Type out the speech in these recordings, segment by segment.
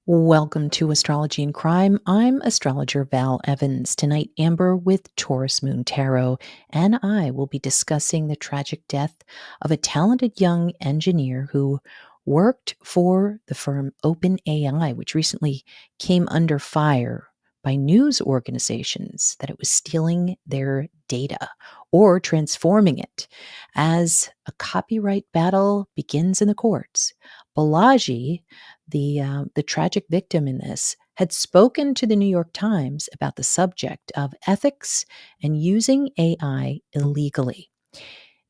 Welcome to Astrology and Crime. I'm Astrologer Val Evans. Tonight, Amber with Taurus Moon Tarot, and I will be discussing the tragic death of a talented young engineer who worked for the firm OpenAI, which recently came under fire by news organizations that it was stealing their data or transforming it. As a copyright battle begins in the courts, Balaji, the tragic victim in this, had spoken to the New York Times about the subject of ethics and using AI illegally.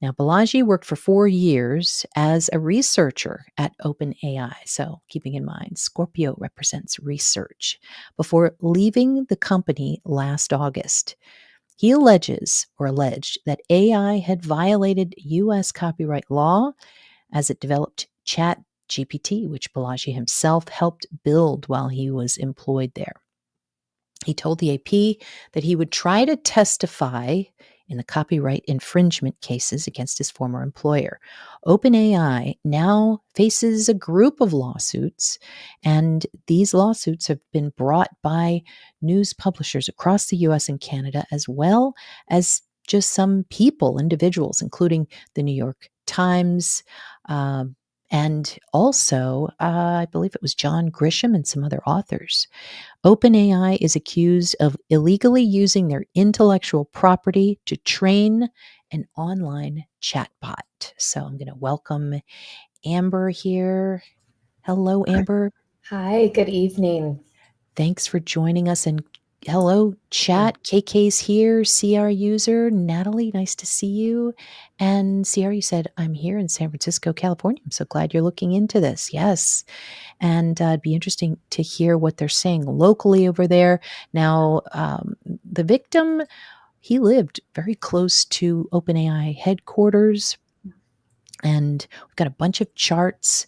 Now, Balaji worked for 4 years as a researcher at OpenAI. So, keeping in mind, Scorpio represents research before leaving the company last August. He alleged that AI had violated U.S. copyright law as it developed Chat GPT, which Balaji himself helped build while he was employed there. He told the AP that he would try to testify in the copyright infringement cases against his former employer. OpenAI now faces a group of lawsuits, and these lawsuits have been brought by news publishers across the US and Canada, as well as just some people, individuals, including the New York Times, and also, I believe it was John Grisham and some other authors. OpenAI is accused of illegally using their intellectual property to train an online chatbot. So I'm going to welcome Amber here. Hello, Amber. Hi, good evening. Thanks for joining us. And hello, chat. KK's here. CR user. Natalie, nice to see you. And CR, you said, I'm here in San Francisco, California. I'm so glad you're looking into this. Yes. And it'd be interesting to hear what they're saying locally over there. Now, the victim, he lived very close to OpenAI headquarters. And we've got a bunch of charts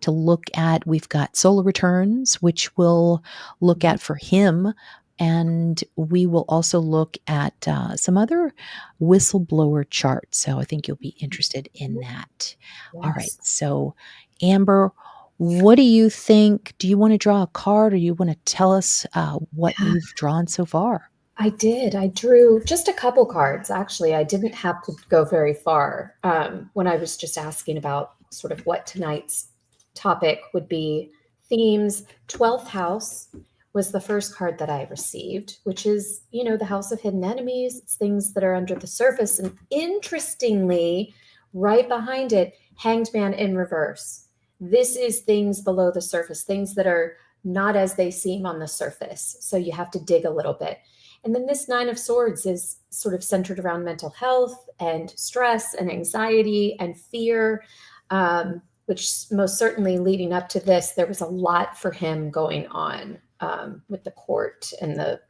to look at. We've got solar returns, which we'll look at for him. And we will also look at some other whistleblower charts. So I think you'll be interested in that. All right. Yes. So, Amber, what do you think? Do you want to draw a card or you want to tell us what Yeah, you've drawn so far? I did. I drew just a couple cards, actually. I didn't have to go very far when I was just asking about sort of what tonight's topic would be. Themes. 12th house was the first card that I received, which is, the house of hidden enemies. It's things that are under the surface. And interestingly, right behind it, Hanged Man in reverse. This is things below the surface, things that are not as they seem on the surface. So you have to dig a little bit. And then this Nine of Swords is sort of centered around mental health and stress and anxiety and fear, which most certainly leading up to this, there was a lot for him going on with the court and the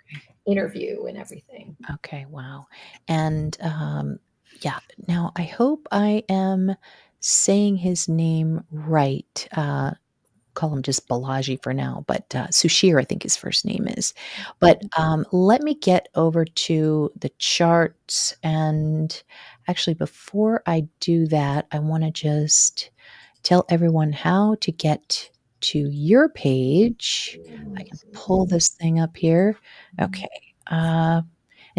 interview and everything. Okay, wow. And yeah, now I hope I am saying his name right. Call him just Balaji for now, but Suchir, I think his first name is. But let me get over to the charts. And actually, before I do that, I want to just tell everyone how to get to your page. I can pull this thing up here. Okay. And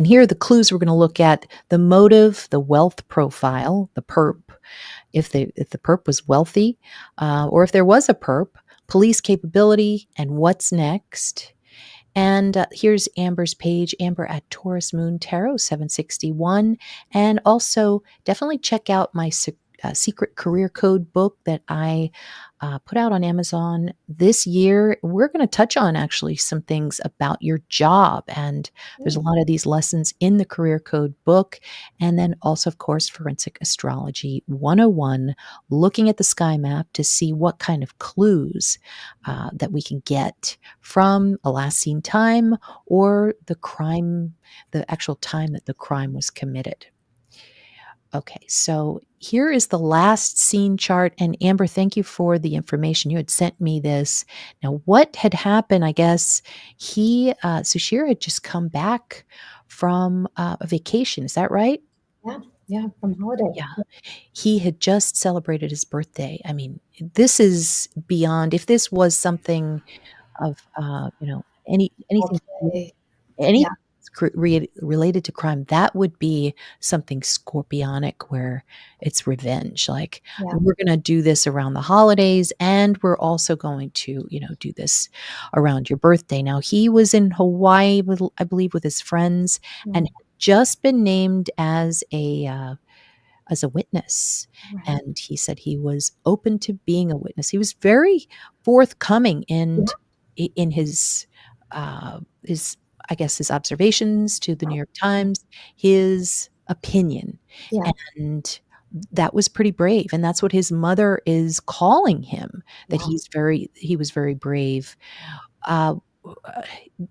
here are the clues we're going to look at: the motive, the wealth profile, the perp, if the perp was wealthy, or if there was a perp, police capability, and what's next. And here's Amber's page, Amber at Taurus Moon Tarot 761. And also definitely check out my secret career code book that I put out on Amazon this year. We're going to touch on actually some things about your job. And there's a lot of these lessons in the career code book. And then also, of course, Forensic Astrology 101, looking at the sky map to see what kind of clues that we can get from a last seen time or the crime, the actual time that the crime was committed. Okay, so here is the last scene chart. And Amber, thank you for the information. You had sent me this. Now, what had happened, I guess, Sushir had just come back from a vacation. Is that right? Yeah, from holiday. Yeah. He had just celebrated his birthday. I mean, this is beyond, if this was something of anything Okay. anything Yeah, related to crime, that would be something scorpionic where it's revenge. Like, yeah, we're going to do this around the holidays, and we're also going to, do this around your birthday. Now, he was in Hawaii, with, I believe, with his friends, and mm, had just been named as a witness. right. And he said he was open to being a witness. He was very forthcoming Yeah, in his I guess his observations to the New York Times, his opinion. yeah, And that was pretty brave. And that's what his mother is calling him, that yeah, he was very brave. Uh, uh,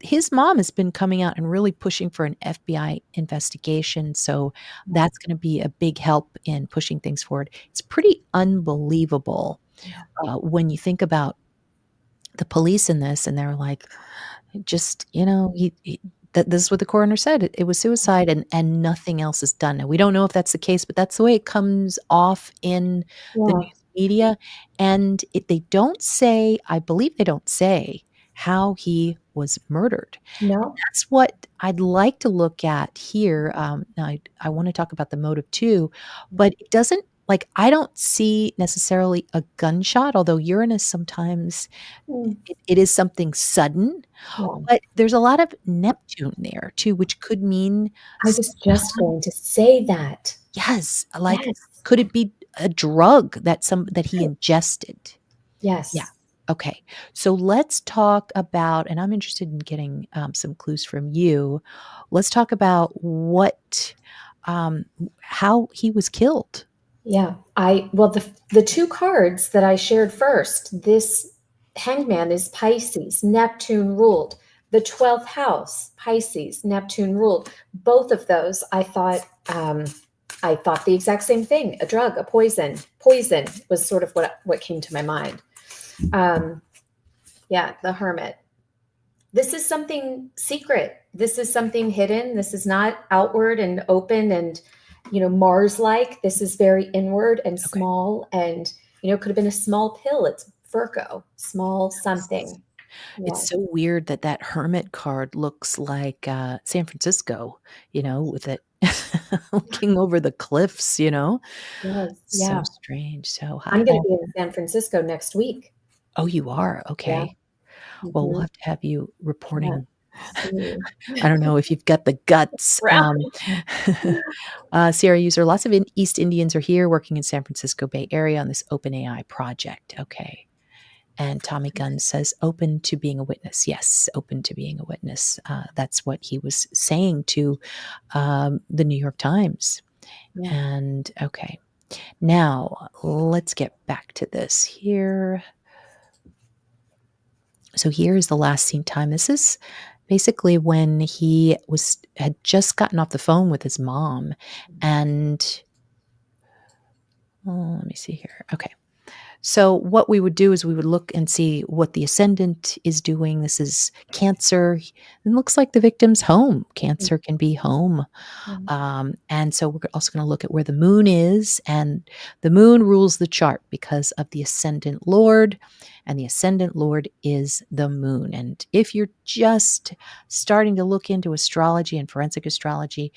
his mom has been coming out and really pushing for an FBI investigation, so yeah, that's gonna be a big help in pushing things forward. It's pretty unbelievable, yeah, when you think about the police in this, and they're like, just, he that this is what the coroner said, it was suicide, and nothing else is done. Now, we don't know if that's the case, but that's the way it comes off in the yeah. news media, and they don't say, I believe they don't say how he was murdered. No, That's what I'd like to look at here. Now I wanna talk about the motive too, but it doesn't, like, I don't see necessarily a gunshot, although Uranus sometimes mm, it is something sudden, yeah. but there's a lot of Neptune there too, which could mean I s was just going to say that. yes, like, Yes, could it be a drug that he right. ingested? Yeah. Yes. Okay. So let's talk about, and I'm interested in getting, some clues from you. Let's talk about how he was killed. Yeah. Well, the two cards that I shared first, this hangman is Pisces, Neptune ruled. The 12th house, Pisces, Neptune ruled. Both of those I thought the exact same thing, a drug, a poison. Poison was sort of what came to my mind. Um, yeah, the hermit. This is something secret. This is something hidden. This is not outward and open and, Mars like. This is very inward and Okay. small. And, it could have been a small pill. It's Virgo, small something. It's Yeah. so weird that that hermit card looks like, San Francisco, with it looking over the cliffs, you know? Yes. So Yeah. strange. So I'm going to be in San Francisco next week. oh, you are? Yeah. Okay. Well, we'll Hmm. have to have you Yeah. reporting. See. I don't know if you've got the guts. Sierra user, lots of East Indians are here working in San Francisco Bay Area on this OpenAI project. Okay. And Tommy Gunn says, open to being a witness. Yes, open to being a witness. That's what he was saying to the New York Times. Yeah. And okay. Now, let's get back to this here. So here's the last seen time. This is basically when he had just gotten off the phone with his mom, and let me see here. Okay. So what we would do is we would look and see what the ascendant is doing. This is Cancer. It looks like the victim's home. Cancer can be home. Yeah. And so we're also going to look at where the moon is, and the moon rules the chart because of the ascendant lord, and the ascendant lord is the moon. And if you're just starting to look into astrology and forensic astrology,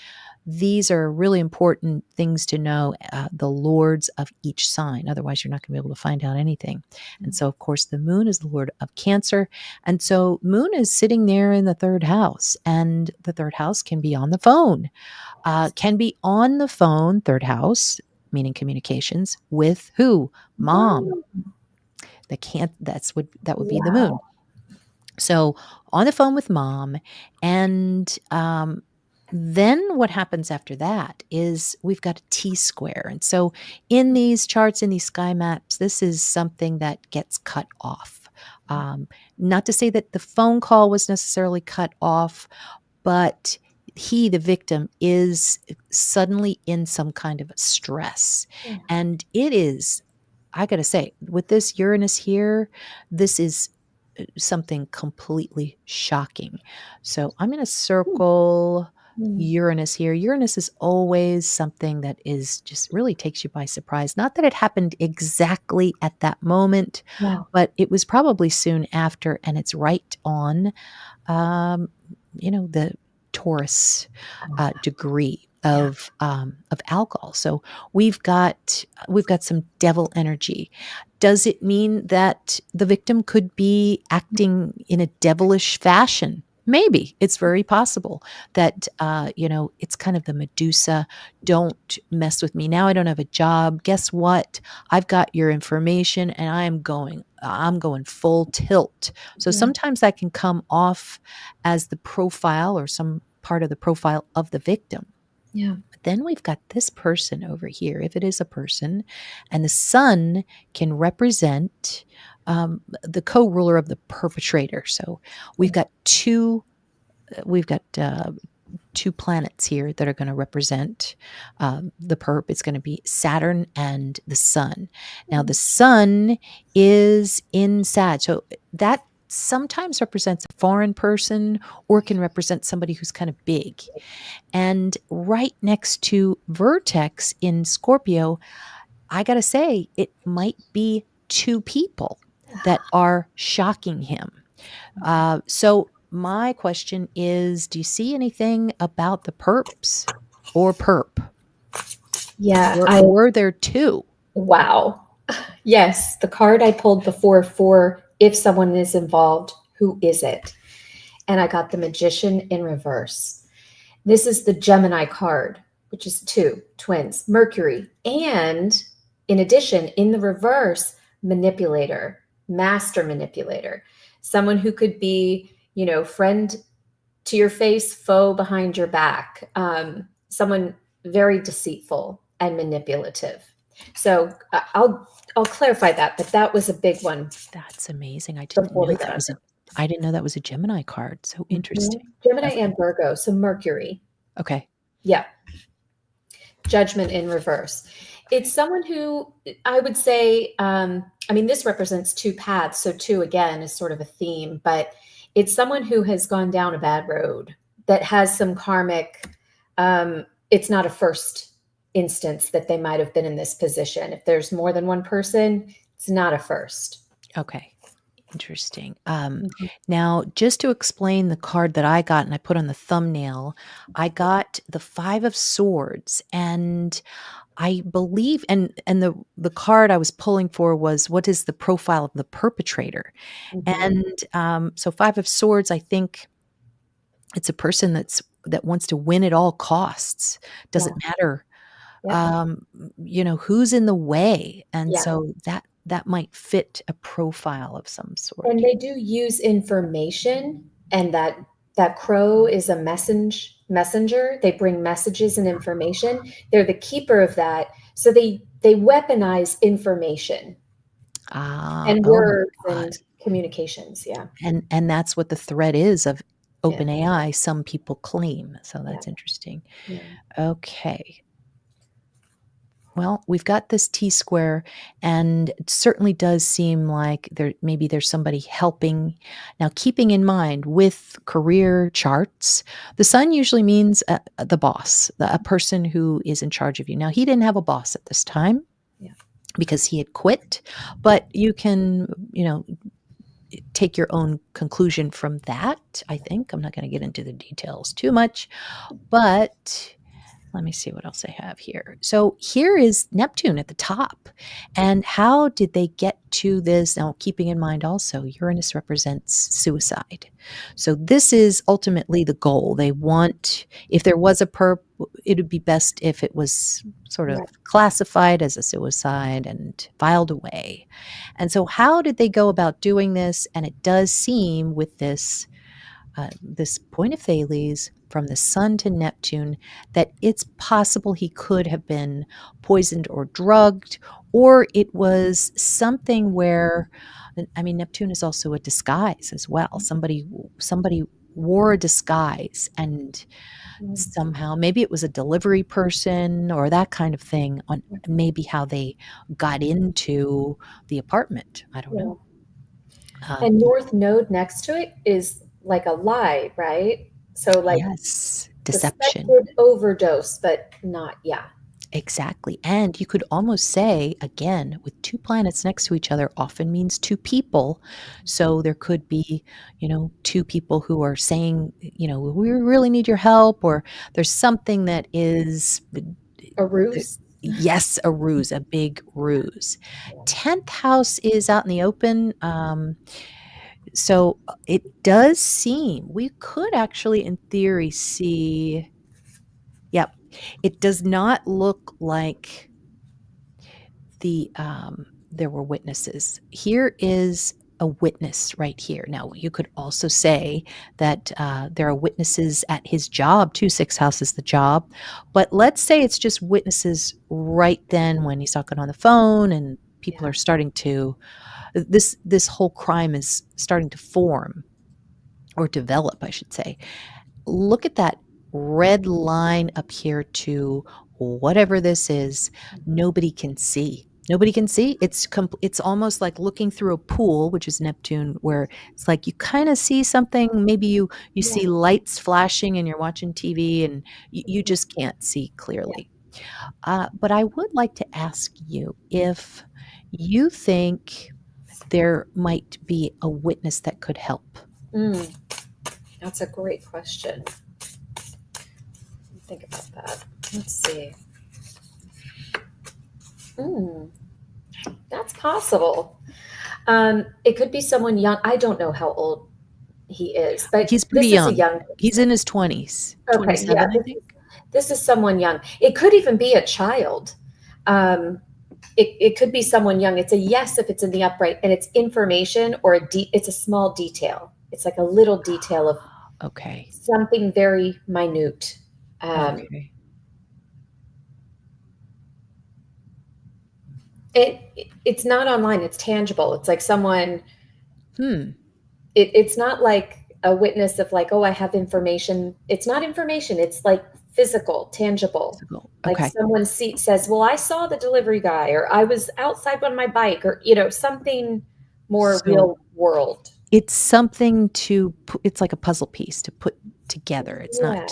these are really important things to know, the lords of each sign. Otherwise, you're not going to be able to find out anything. And so, of course, the moon is the lord of Cancer. And so, moon is sitting there in the third house, and the third house can be on the phone, third house, meaning communications, with who? Mom. Oh, That would be the wow. moon. So on the phone with mom, and then what happens after that is we've got a T square. And so in these charts, in these sky maps, this is something that gets cut off. Not to say that the phone call was necessarily cut off, but the victim, is suddenly in some kind of stress. Yeah. And it is, I got to say, with this Uranus here, this is something completely shocking. So I'm going to Hmm. circle Mm. Uranus here. Uranus is always something that is just really takes you by surprise. Not that it happened exactly at that moment, Yeah. but it was probably soon after, and it's right on, um, the Taurus degree Yeah. of alcohol. So we've got some devil energy. Does it mean that the victim could be acting in a devilish fashion? Maybe it's very possible that it's kind of the Medusa. Don't mess with me now. I don't have a job. Guess what? I've got your information, and I'm going full tilt. So Yeah. sometimes that can come off as the profile or some part of the profile of the victim. Yeah. But then we've got this person over here, if it is a person, and the sun can represent the co-ruler of the perpetrator. So we've got two planets here that are going to represent the perp. It's going to be Saturn and the sun. Now, the sun is in Sag. So that sometimes represents a foreign person or can represent somebody who's kind of big. And right next to Vertex in Scorpio, I got to say, it might be two people that are shocking him. So my question is, do you see anything about the perps or perp? Yeah. Were there two? Wow. Yes, the card I pulled before for if someone is involved, who is it? And I got the Magician in reverse. This is the Gemini card, which is two twins, Mercury. And in addition, in the reverse, manipulator, master manipulator, someone who could be, friend to your face, foe behind your back, someone very deceitful and manipulative. So I'll clarify that, but that was a big one That's amazing. before we got on. I didn't know that was a Gemini card. So Mhm. interesting. Gemini Okay. and Virgo, so Mercury. Okay. Yeah, Judgment in reverse. It's someone who I would say, this represents two paths. So, two again is sort of a theme, but it's someone who has gone down a bad road that has some karmic. It's not a first instance that they might have been in this position. If there's more than one person, it's not a first. Okay. Interesting. Mhm. Now, just to explain the card that I got and I put on the thumbnail, I got the Five of Swords, and I believe, and the card I was pulling for was what is the profile of the perpetrator, Mhm. and so Five of Swords, I think it's a person that wants to win at all costs. Yeah. Doesn't matter, Yep. who's in the way, and Yeah. so that might fit a profile of some sort. And they do use information, and that crow is a messenger. They bring messages and information. They're the keeper of that. So they weaponize information and Oh my words god. and communications. Yeah. And that's what the threat is of Yeah. OpenAI, some people claim, so Yeah. that's interesting. Yeah. Okay. Well, we've got this T-square, and it certainly does seem like there's somebody helping. Now, keeping in mind with career charts, the sun usually means, the boss, a person who is in charge of you. Now, he didn't have a boss at this time Yeah. because he had quit, but you can, take your own conclusion from that, I think. I'm not gonna get into the details too much, but let me see what else I have here. So here is Neptune at the top. And how did they get to this? Now, keeping in mind also, Uranus represents suicide. So this is ultimately the goal. They want, if there was a perp, it would be best if it was sort of Right. classified as a suicide and filed away. And so, how did they go about doing this? And it does seem with this point of Thales from the sun to Neptune that it's possible he could have been poisoned or drugged, or it was something where, I mean, Neptune is also a disguise as well. Somebody wore a disguise, and Mm. somehow maybe it was a delivery person or that kind of thing, on maybe how they got into the apartment. I don't Yeah. know. Um, And North Node next to it is like a lie, right? So like yes. deception. Suspected overdose, but not, yeah. Exactly. And you could almost say, again, with two planets next to each other often means two people. So there could be, two people who are saying, we really need your help, or there's something that is, A ruse. yes, a ruse, a big ruse. 10th house is out in the open. So it does seem we could actually, in theory, see, yep, it does not look like there were witnesses. Here is a witness right here. Now, you could also say that there are witnesses at his job too. 6th house is the job. But let's say it's just witnesses right then when he's talking on the phone and people Yeah. are starting to, this whole crime is starting to form or develop, I should say. Look at that red line up here to whatever this is. Nobody can see. Nobody can see. It's almost like looking through a pool, which is Neptune, where it's like you kind of see something. Maybe you Yeah. see lights flashing and you're watching TV and you Mhm. just can't see Yeah. clearly. But I would like to ask you if you think there might be a witness that could help. Mm, that's a great question. Think about that. Let's see. Mm, that's possible. It could be someone young. I don't know how old he is, but He's pretty this is a young. young He's in person. his 20s, Okay, yeah, 27, I think. this is someone young. It could even be a child. Um, it could be someone young. It's a yes if it's in the upright, and it's information or it's a small detail. It's like a little detail of Okay. something very minute. Okay. It's not online. It's tangible. It's like someone. Hmm. It's not like a witness of like, oh, I have information. It's not information. It's like physical, tangible. Physical. Like Okay. someone says, well, I saw the delivery guy, or I was outside on my bike, or something more So real world. it's something it's like a puzzle piece to put together. Yeah,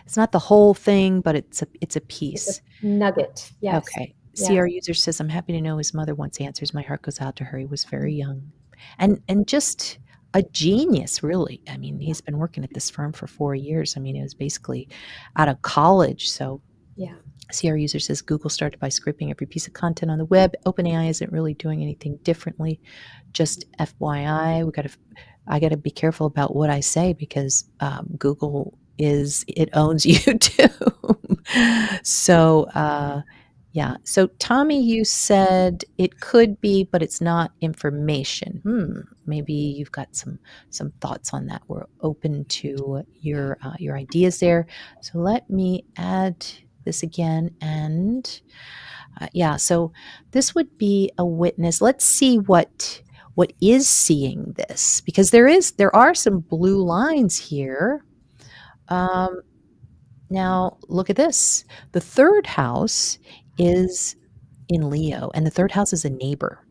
It's not the whole thing, but it's a it's a piece. nugget. Yes, Okay. yes, CR user says, I'm happy to know his mother wants answers. My heart goes out to her. He was very mm, young. And just a genius, really. I mean, yeah, he's been working at this firm for 4 years. I mean, it was basically out of college. So yeah. CR user says Google started by scraping every piece of content on the web. OpenAI isn't really doing anything differently. Just FYI, I got to be careful about what I say because Google it owns YouTube. So yeah. So Tommy, you said it could be, but it's not information. Maybe you've got some thoughts on that. We're open to your ideas there. So let me add this again and yeah, so this would be a witness. Let's see what is seeing this because there are some blue lines here. Um, now look at this. The 3rd house is in Leo, and the 3rd house is a neighbor.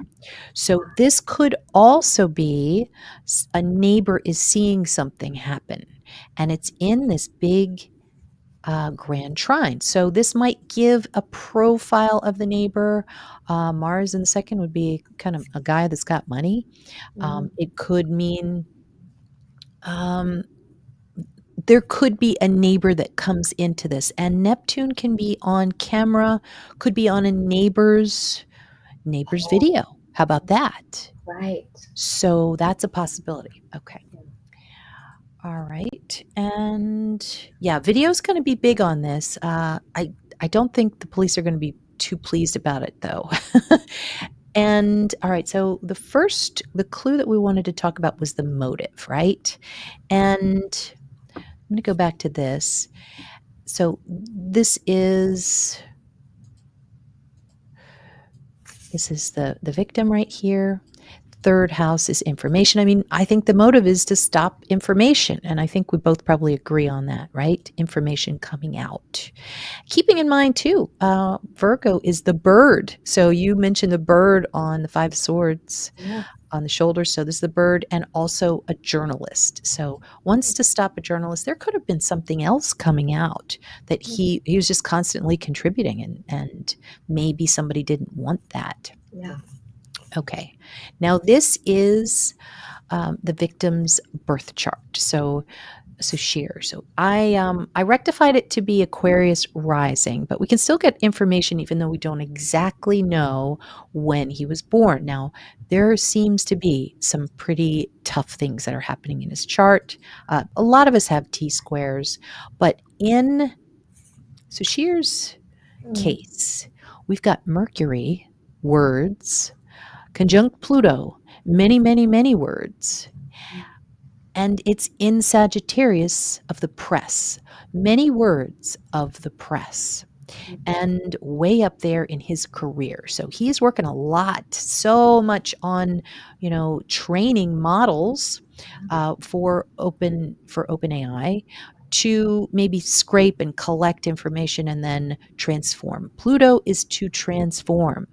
So this could also be a neighbor is seeing something happen, and it's in this big grand trine. So this might give a profile of the neighbor. Mars in the 2nd would be kind of a guy that's got money. Mm, It could mean um, there could be a neighbor that comes into this, and Neptune can be on camera, could be on a neighbor's oh, video. How about that? right. So that's a possibility. Okay. All right. And yeah, video's going to be big on this. I don't think the police are going to be too pleased about it though. And all right, so the clue that we wanted to talk about was the motive, right? And I'm going to go back to this. So this is the victim right here. third house is information. I mean, I think the motive is to stop information, and I think we both probably agree on that, right? Information coming out. Keeping in mind too, Virgo is the bird. So you mentioned the bird on the Five of Swords Yeah. on the shoulder. So this is the bird, and also a journalist. So wants to stop a journalist. There could have been something else coming out that he was just constantly contributing, and maybe somebody didn't want that. Yeah. Okay. Now this is the victim's birth chart. So Suchir. So I rectified it to be Aquarius rising, but we can still get information even though we don't exactly know when he was born. Now, there seems to be some pretty tough things that are happening in his chart. A lot of us have T squares, but in Suchir's case, we've got Mercury, words, conjunct Pluto, many, many, many words. And it's in Sagittarius of the press, many words of the press, and way up there in his career. So he's working a lot, so much on, training models for OpenAI to maybe scrape and collect information and then transform. Pluto is to transform.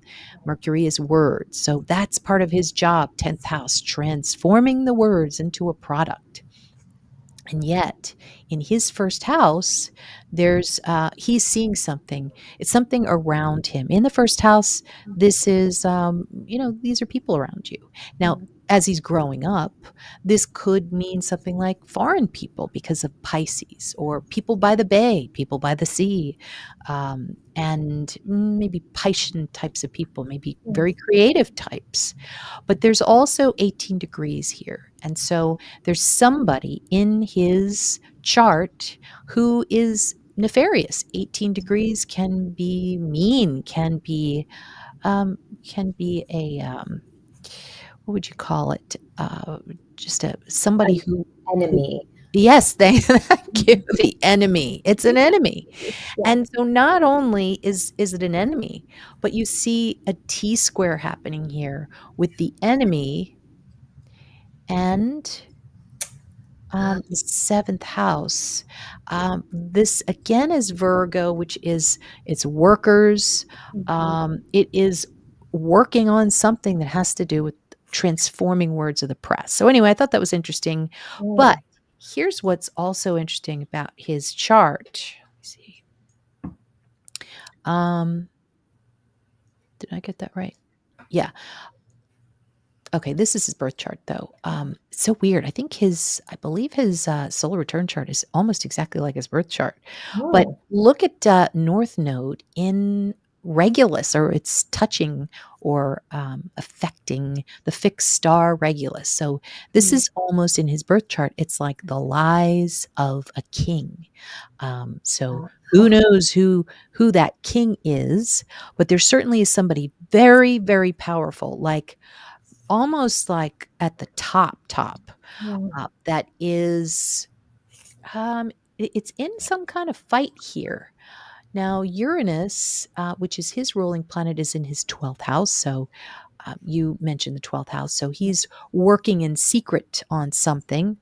Mercury is words. So that's part of his job, 10th house, transforming the words into a product. And yet, in his first house, he's seeing something. It's something around him. In the first house, this is, these are people around you. Now, as he's growing up, this could mean something like foreign people because of Pisces, or people by the bay, people by the sea, and maybe Piscean types of people, maybe very creative types. But there's also 18 degrees here. And so there's somebody in his chart who is nefarious. 18 degrees can be mean, can be a what would you call it? Just somebody who Enemy. yes, thank you. The enemy. It's an enemy. Yeah. And so not only is it an enemy, but you see a T square happening here with the enemy and the seventh house. This again is Virgo, which is it's workers. It is working on something that has to do with transforming words of the press. So anyway, I thought that was interesting. But here's what's also interesting about his chart. Let me see. Did I get that right? Yeah. Okay, this is his birth chart, though. So weird. I believe his solar return chart is almost exactly like his birth chart. But look at North Node in Regulus, or it's touching or affecting the fixed star Regulus. So this is almost in his birth chart. It's like the lies of a king. So who knows who that king is? But there certainly is somebody very, very powerful, like almost like at the top, that is, it's in some kind of fight here. Now, Uranus, which is his ruling planet, is in his 12th house. So you mentioned the 12th house. So he's working in secret on something.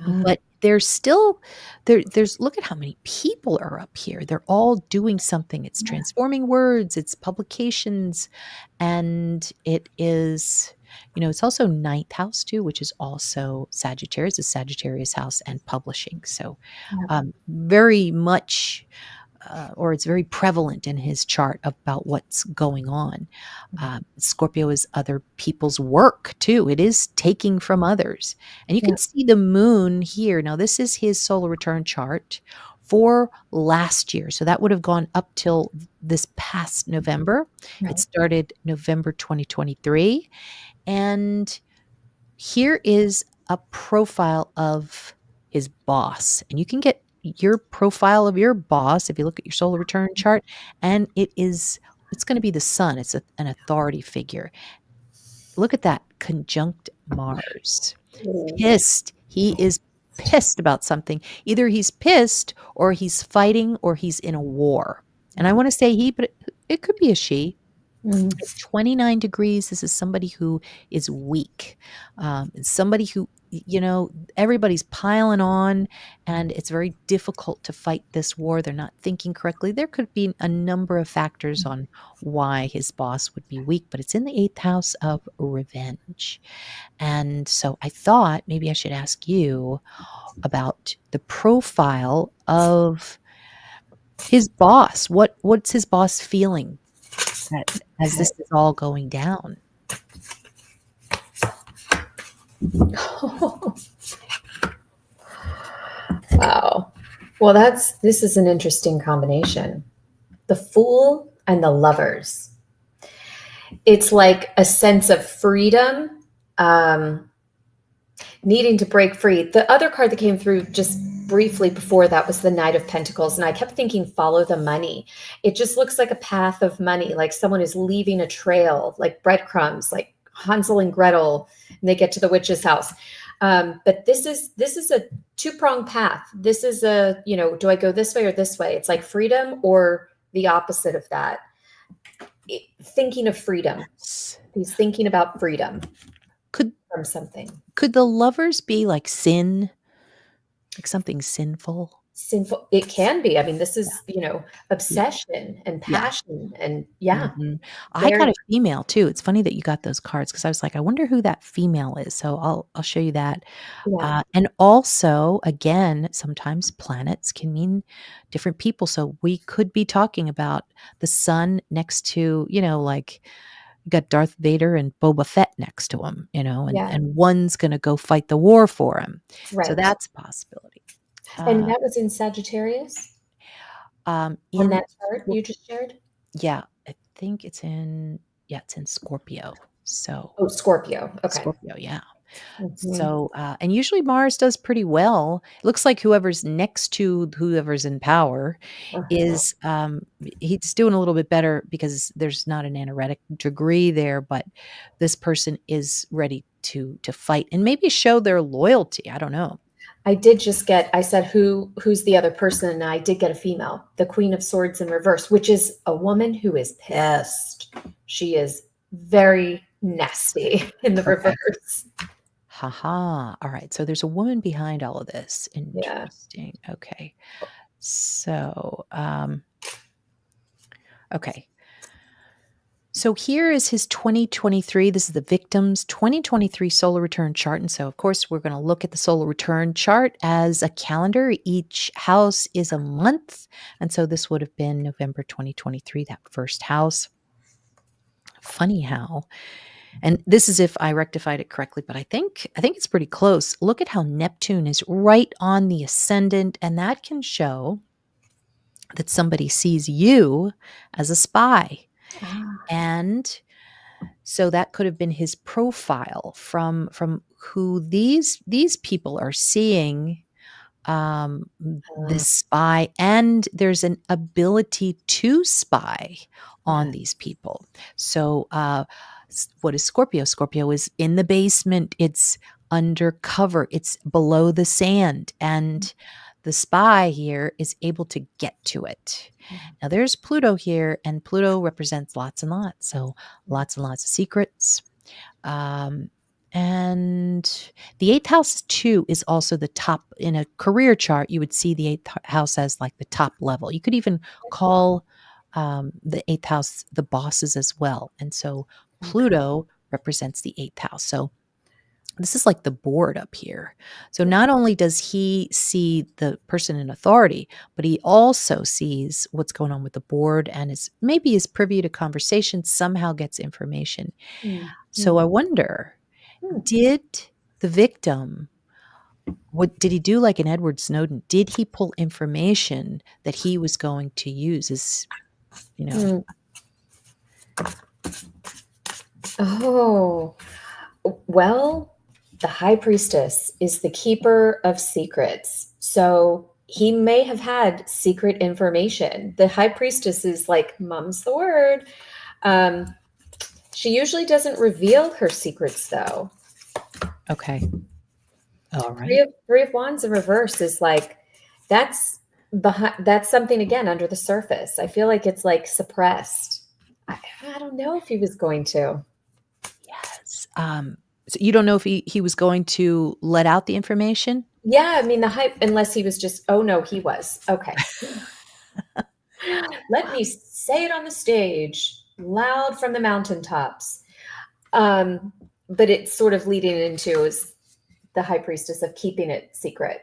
But there's still there's look at how many people are up here. They're all doing something. It's transforming words, it's publications, and it is, it's also 9th house too, which is also Sagittarius, the Sagittarius house, and publishing. So very much or it's very prevalent in his chart about what's going on. Scorpio is other people's work too. It is taking from others. And you can see the moon here. Now, this is his solar return chart for last year. So that would have gone up till this past November. It started November 2023. And here is a profile of his boss. And you can get your profile of your boss if you look at your solar return chart, and it's going to be the sun. It's an authority figure. Look at that, conjunct Mars. Pissed. He is pissed about something. Either he's pissed, or he's fighting, or he's in a war. And I want to say he, but it could be a she. Mm. At 29 degrees, this is somebody who is weak. Somebody who, everybody's piling on, and it's very difficult to fight this war. They're not thinking correctly. There could be a number of factors on why his boss would be weak, but it's in the eighth house of revenge. And so I thought maybe I should ask you about the profile of his boss. What's his boss feeling as this is all going down? Wow. Well, this is an interesting combination. The Fool and the Lovers. It's like a sense of freedom, um, needing to break free. The other card that came through just briefly before that was the Knight of Pentacles. And I kept thinking, follow the money. It just looks like a path of money, like someone is leaving a trail, like breadcrumbs, like Hansel and Gretel, and they get to the witch's house. But this is a two-pronged path. This is do I go this way or this way? It's like freedom or the opposite of that. Thinking of freedom. He's thinking about freedom Could from something. could the lovers be like sin? Like something sinful? Sinful. It can be. I mean, this is, obsession and Yeah. passion and yeah. Mhm. I Very, got a female too. It's funny that you got those cards because I was like, I wonder who that female is. So I'll show you that. yeah, And also, again, sometimes planets can mean different people. So we could be talking about the sun next to, like you got Darth Vader and Boba Fett next to him, and yeah, one's going to go fight the war for him. So right. that's a possibility. And Uh, that was in Sagittarius on in that chart you just shared? Yeah, I think it's in Scorpio. So Oh, Scorpio. Okay. Scorpio, yeah. Mhm. So, and usually Mars does pretty well. It looks like whoever's next to whoever's in power Uh-huh. is, he's doing a little bit better because there's not an anaretic degree there, but this person is ready to fight and maybe show their loyalty. I don't know. I said who's the other person, and I did get a female, the Queen of Swords in reverse, which is a woman who is pissed. She is very nasty in the Okay. reverse. Haha. All right. So there's a woman behind all of this. Yeah. Interesting. Okay. So, okay. So here is his 2023. This is the victim's 2023 solar return chart. And so, of course, we're going to look at the solar return chart as a calendar. Each house is a month. And so this would have been November 2023, that first house. Funny how. And this is if I rectified it correctly, but I think it's pretty close. Look at how Neptune is right on the ascendant, and that can show that somebody sees you as a spy. Ah, And so that could have been his profile from who these people are seeing, um, uh, this spy, and there's an ability to spy on yeah. these people. So, what is Scorpio? Scorpio is in the basement. It's undercover. It's below the sand, and the spy here is able to get to it. Now, there's Pluto here, and Pluto represents lots and lots. So, lots and lots of secrets. Um, and the eighth house too is also the top in a career chart. You would see the eighth house as like the top level. You could even call the eighth house the bosses as well. And so Okay. Pluto represents the eighth house. So this is like the board up here. So not only does he see the person in authority, but he also sees what's going on with the board and is privy to conversation, somehow gets information. Mm, So I mm, wonder, mm. did the victim, what did he do like an Edward Snowden? Did he pull information that he was going to use as, you know, Mm. Oh, well, the high priestess is the keeper of secrets. So he may have had secret information. The high priestess is like, mum's the word. Um, she usually doesn't reveal her secrets, though. okay, all Three right. of Three of Wands in reverse is like that's that's something again under the surface. I feel like it's like suppressed. I don't know if he was going to. Yes. So you don't know if he was going to let out the information? Yeah, I mean, the hype, unless he was just, oh no, he was. Okay. Let me say it on the stage, loud from the mountaintops. Um, but it's sort of leading into is the high priestess of keeping it secret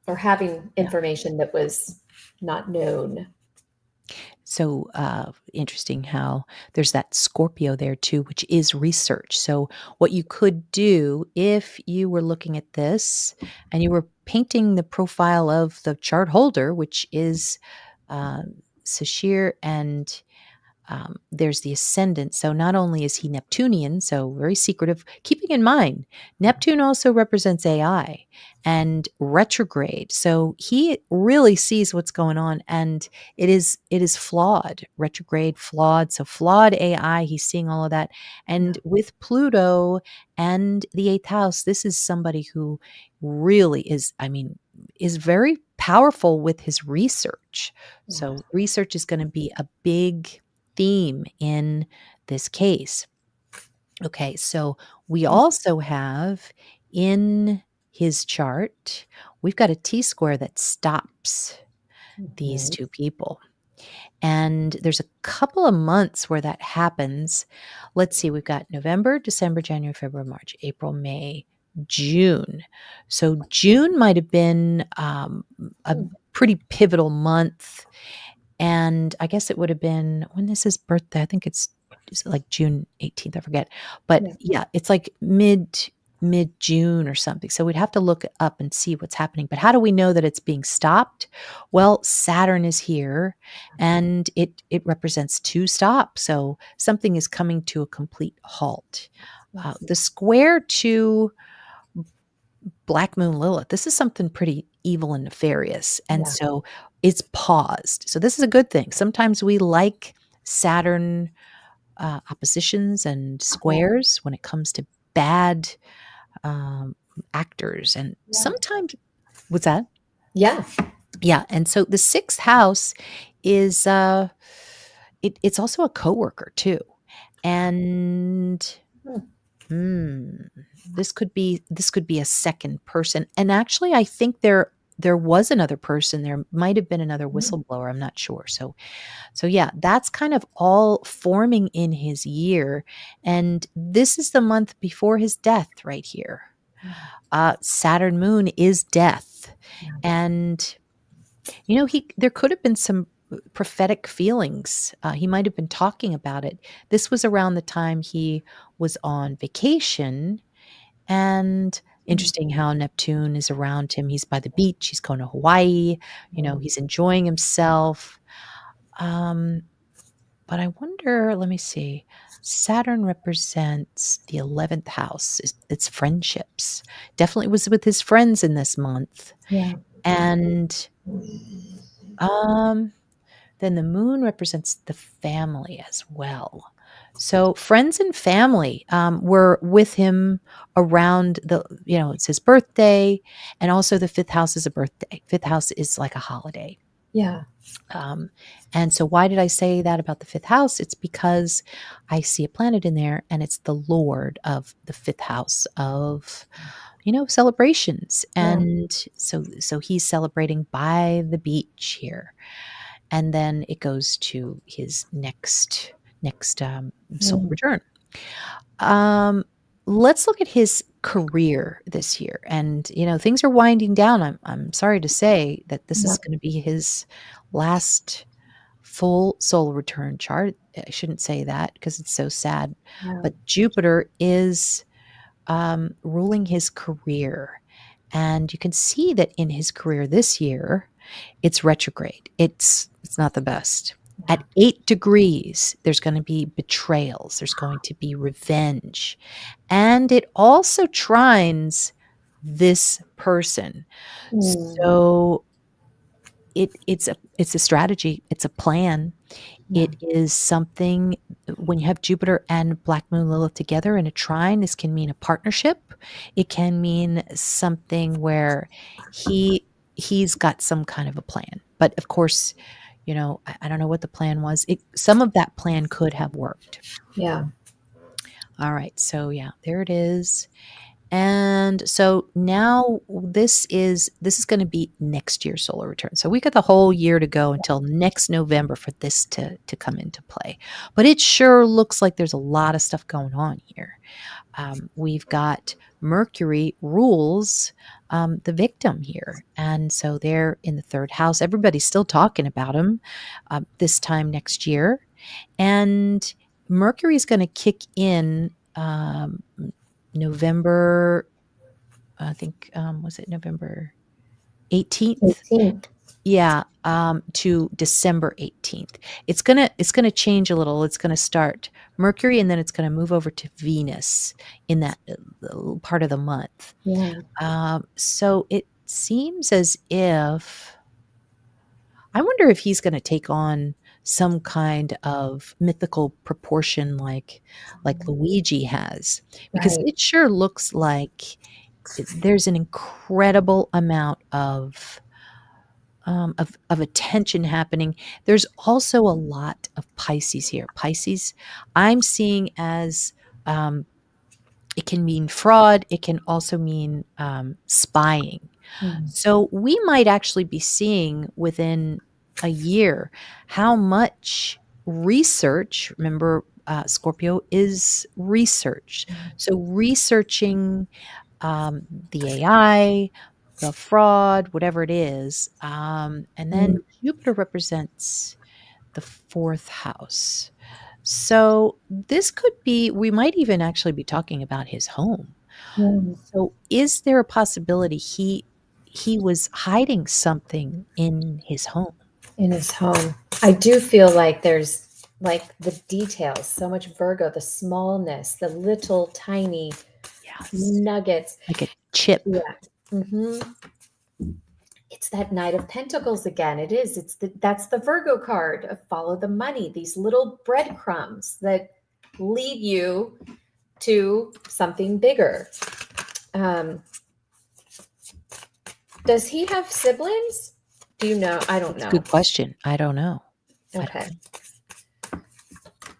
or having Yeah. information that was not known. So interesting how there's that Scorpio there too, which is research. So, what you could do if you were looking at this and you were painting the profile of the chart holder, which is Sashir, and there's the ascendant. So not only is he Neptunian, so very secretive, keeping in mind, Neptune also represents AI and retrograde. So he really sees what's going on, and it is flawed, retrograde, flawed. So flawed AI, he's seeing all of that. And with Pluto and the eighth house, this is somebody who really is, I mean, is very powerful with his research. Yeah. So research is going to be a big theme in this case. Okay, so we also have in his chart, we've got a T square that stops these Mhm. two people. And there's a couple of months where that happens. Let's see, we've got November, December, January, February, March, April, May, June. So June might have been a pretty pivotal month, and I guess it would have been when is his birthday? I think it's is it like June 18th? I forget. But Yeah. yeah, it's like mid-June or something. So we'd have to look up and see what's happening. But how do we know that it's being stopped? Well, Saturn is here and it represents two stops. So something is coming to a complete halt. Yes. The square to Black Moon Lilith, this is something pretty evil and nefarious. And Yeah. so it's paused. So this is a good thing. Sometimes we like Saturn oppositions and squares when it comes to bad um, actors. And Yeah. sometimes, what's that? Yeah. Yeah. And so the sixth house is, it's also a coworker too. And Hmm. Hmm. This could be a second person. And actually I think there was another person. There might have been another whistleblower. I'm not sure. So yeah, that's kind of all forming in his year. And this is the month before his death right here. Saturn moon is death. And he there could have been some prophetic feelings. He might have been talking about it. This was around the time he was on vacation, and interesting how Neptune is around him. He's by the beach, he's going to Hawaii, he's enjoying himself. Um, but I wonder, let me see. Saturn represents the 11th house. It's friendships. Definitely was with his friends in this month. Yeah. And um then the moon represents the family as well. So friends and family were with him around it's his birthday, and also the fifth house is a birthday. Fifth house is like a holiday. Yeah. Um, and so why did I say that about the fifth house? It's because I see a planet in there and it's the Lord of the fifth house of, celebrations. Yeah. And so he's celebrating by the beach here, and then it goes to his next solar Mm. return. Um, let's look at his career this year, and things are winding down. I'm sorry to say that this Yeah. is going to be his last full solar return chart. I shouldn't say that because it's so sad, Yeah. but Jupiter is ruling his career. And you can see that in his career this year, it's retrograde. It's not the best. Yeah. At 8 degrees, there's going to be betrayals. There's going to be revenge. And it also trines this person. Mm. So it's a strategy. It's a plan. Yeah. It is something when you have Jupiter and Black Moon Lilith together in a trine, this can mean a partnership. It can mean something where he's got some kind of a plan. But of course, I don't know what the plan was. Some of that plan could have worked. Yeah. All right. So yeah, there it is. And so now this is going to be next year's solar return. So we got the whole year to go until next November for this to come into play. But it sure looks like there's a lot of stuff going on here. We've got Mercury rules the victim here. And so they're in the third house. Everybody's still talking about him this time next year. And Mercury's going to kick in November, I think, was it November 18th? 18th. Yeah, to December 18th. It's gonna change a little. It's gonna start Mercury, and then it's gonna move over to Venus in that part of the month. Yeah. So it seems as if I wonder if he's gonna take on some kind of mythical proportion like Luigi has, because Right. it sure looks like there's an incredible amount of attention happening. There's also a lot of Pisces here. Pisces, I'm seeing as it can mean fraud. It can also mean spying. Mm. So we might actually be seeing within a year how much research. Remember, Scorpio is research. So researching the AI, the fraud, whatever it is. And then Mm. Jupiter represents the fourth house. So this could be, we might even actually be talking about his home. Mm. So is there a possibility he was hiding something in his home? In his home. I do feel like there's like the details, so much Virgo, the smallness, the little tiny Yes. nuggets. Like a chip. Yeah. Hmm. It's that Knight of Pentacles again. It is. That's the Virgo card of follow the money. These little breadcrumbs that lead you to something bigger. Um, does he have siblings? Do you know? I don't It's a know. good question. I don't know. I don't Okay. know.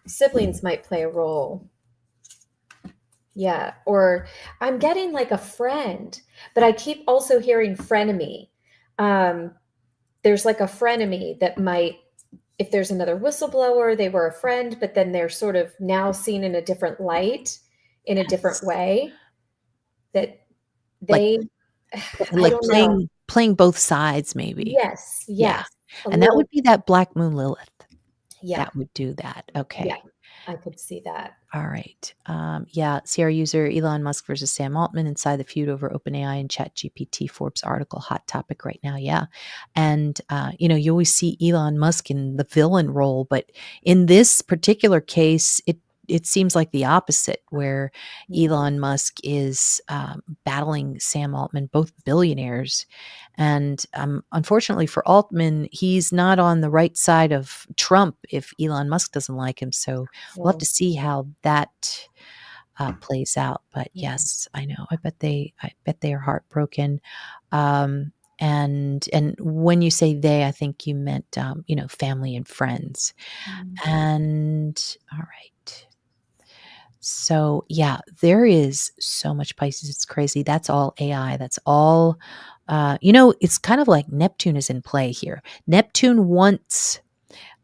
Siblings might play a role. Yeah. Or I'm getting like a friend, but I keep also hearing frenemy. Um, there's like a frenemy that might, if there's another whistleblower, they were a friend, but then they're sort of now seen in a different light, in a different Yes. way, that Like they, I like don't know. playing both sides maybe. Yes, Yeah. yes, a And that little. would be that Black Moon Lilith. Yeah, That would do that. yeah, Okay. I could see that. All right. Yeah. Sierra user Elon Musk versus Sam Altman inside the feud over OpenAI and ChatGPT. Forbes article, hot topic right now. Yeah. And, you always see Elon Musk in the villain role, but in this particular case, it seems like the opposite, where Mm. Elon Musk is battling Sam Altman, both billionaires. And unfortunately for Altman, he's not on the right side of Trump if Elon Musk doesn't like him. So we'll have Well, to see how that plays out. But yeah. yes, I know. I bet they are heartbroken. Um, and when you say they, I think you meant family and friends. Mm. And all right. So yeah, there is so much Pisces. It's crazy. That's all AI. That's all. It's kind of like Neptune is in play here. Neptune wants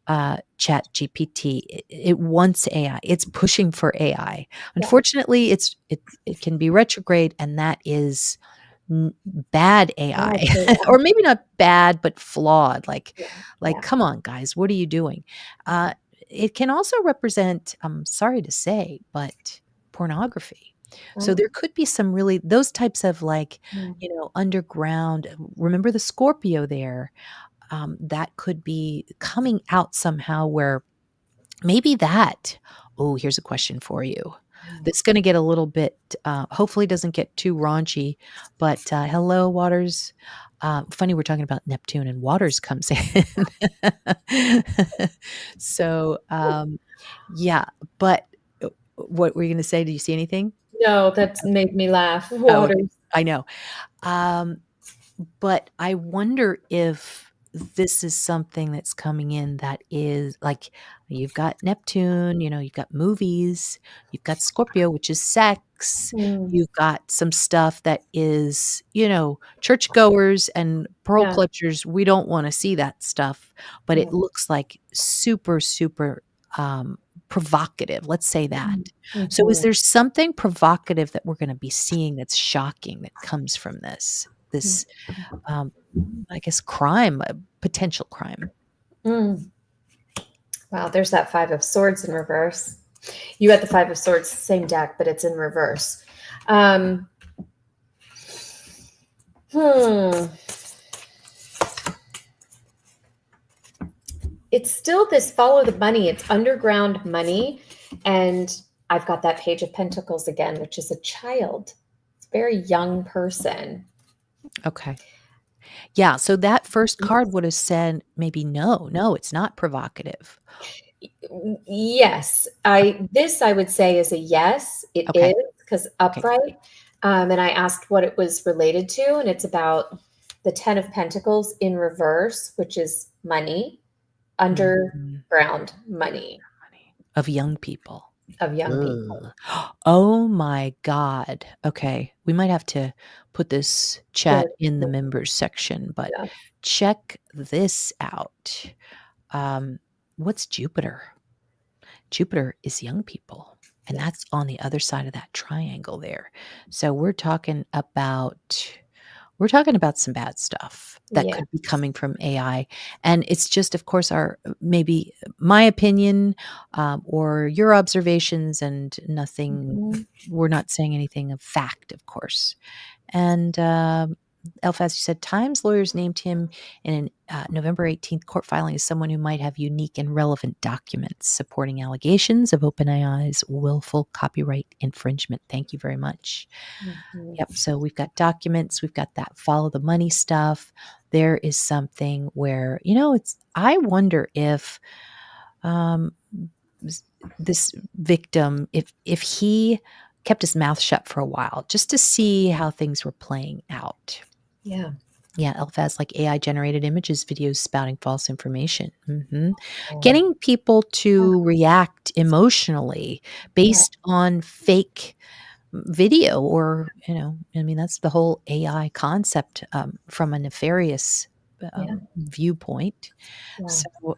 Chat GPT. It wants AI. It's pushing for AI. Yeah. Unfortunately, it can be retrograde, and that is bad AI, Bad AI. or maybe not bad, but flawed. Like, Yeah, like, yeah. come on, guys, what are you doing? It can also represent, I'm sorry to say, but pornography. So Oh, there could be some really those types of like, yeah. underground. Remember the Scorpio there? That could be coming out somehow where maybe that. Oh, here's a question for you. That's going to get a little bit, hopefully, doesn't get too raunchy. But hello, Waters. Funny, we're talking about Neptune and Waters comes in. So, yeah. But what were you going to say? Do you see anything? No, that's made me laugh. Oh, okay. Waters. I know. Um, but I wonder if this is something that's coming in that is like you've got Neptune, you've got movies, you've got Scorpio, which is sex, Mm, you've got some stuff that is, churchgoers and pearl yeah. clutchers. We don't want to see that stuff, but it Yeah. looks like super, super provocative. Let's say that. So, is Mhm. there something provocative that we're going to be seeing that's shocking that comes from this? This um, I guess crime, potential crime. Mm. Wow, there's that Five of Swords in reverse. You got the Five of Swords, same deck, but it's in reverse. Um, hmm. It's still this follow the money. It's underground money. And I've got that Page of Pentacles again, which is a child. It's a very young person. Okay. Yeah, so that first card would have said maybe no, no, it's not provocative. Yes, I would say is a yes. It Okay. is because Okay. upright. And I asked what it was related to, and it's about the Ten of Pentacles in reverse, which is money, Mhm. underground money Of young people. of young people. Ugh. Oh my god. Okay, we might have to put this chat Good. in the members section, but Yeah. check this out. Um, what's Jupiter? Jupiter is young people, and Yes. that's on the other side of that triangle there. So we're talking about some bad stuff that Yeah. could be coming from AI, and it's just, of course, our maybe my opinion, or your observations, and nothing. Mhm. We're not saying anything of fact, of course. And, Elphaz, you said Times lawyers named him in an November 18th court filing as someone who might have unique and relevant documents supporting allegations of OpenAI's willful copyright infringement. Thank you very much. Mhm. Yep. So we've got documents, we've got that follow the money stuff. There is something where, I wonder if um, this victim, if he kept his mouth shut for a while just to see how things were playing out. Yeah. Yeah, Elphaz, like AI generated images, videos spouting false information. Oh, Getting people yeah. to react emotionally Yeah. based on fake video, or, I mean, that's the whole AI concept, from a nefarious Yeah. viewpoint. Yeah. So,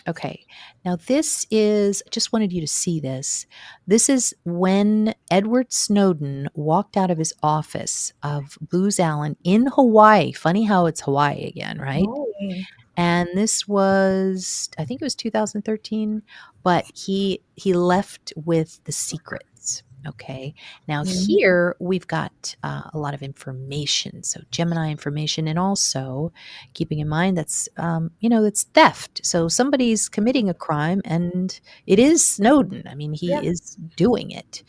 okay. Now, this is, I just wanted you to see this. This is when Edward Snowden walked out of his office of Booz Allen in Hawaii. Funny how it's Hawaii again, right? Oh, yeah. And this was, I think it was 2013, but he left with the secrets. Okay. Now Mhm. here we've got a lot of information. So Gemini information, and also keeping in mind that's it's theft. So somebody's committing a crime, and it is Snowden. I mean, Yeah. he is doing it.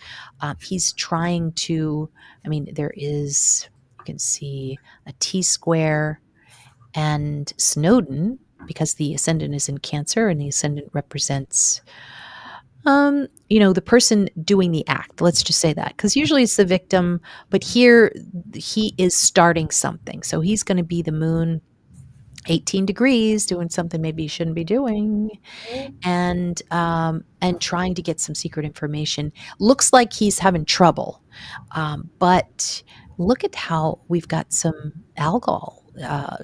He's trying to. I mean, there is. You can see a T square and Snowden, because the ascendant is in Cancer and the ascendant represents, the person doing the act. Let's just say that, because usually it's the victim, but here he is starting something. So he's going to be the moon, 18 degrees, doing something maybe he shouldn't be doing, Mhm. and trying to get some secret information. Looks like he's having trouble, but look at how we've got some alcohol,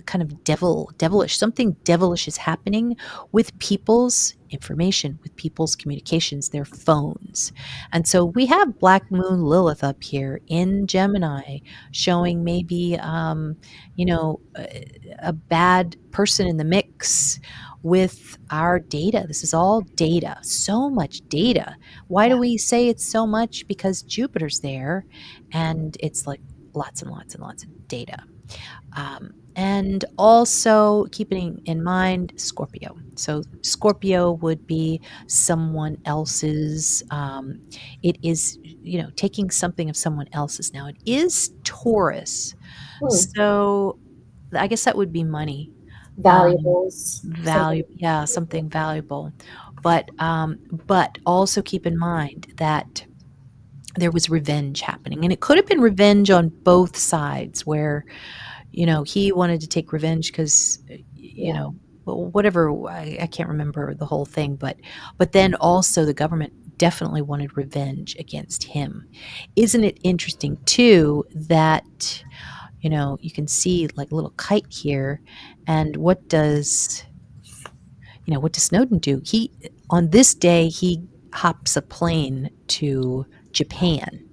kind of devilish. Something devilish is happening with people's information, with people's communications, their phones. And so we have Black Moon Lilith up here in Gemini, showing maybe, a bad person in the mix with our data. This is all data, so much data. Why do Yeah. we say it's so much? Because Jupiter's there, and it's like lots and lots and lots of data. And also keeping in mind Scorpio. So Scorpio would be someone else's. It is, taking something of someone else's. Now it is Taurus, Hmm. so I guess that would be money. Valuables, something. Value, yeah, something valuable. But also keep in mind that there was revenge happening, and it could have been revenge on both sides, where he wanted to take revenge because you know, whatever, I can't remember the whole thing, but then also the government definitely wanted revenge against him. Isn't it interesting too that, you can see like a little kite here, and what does Snowden do? He On this day, he hops a plane to Japan.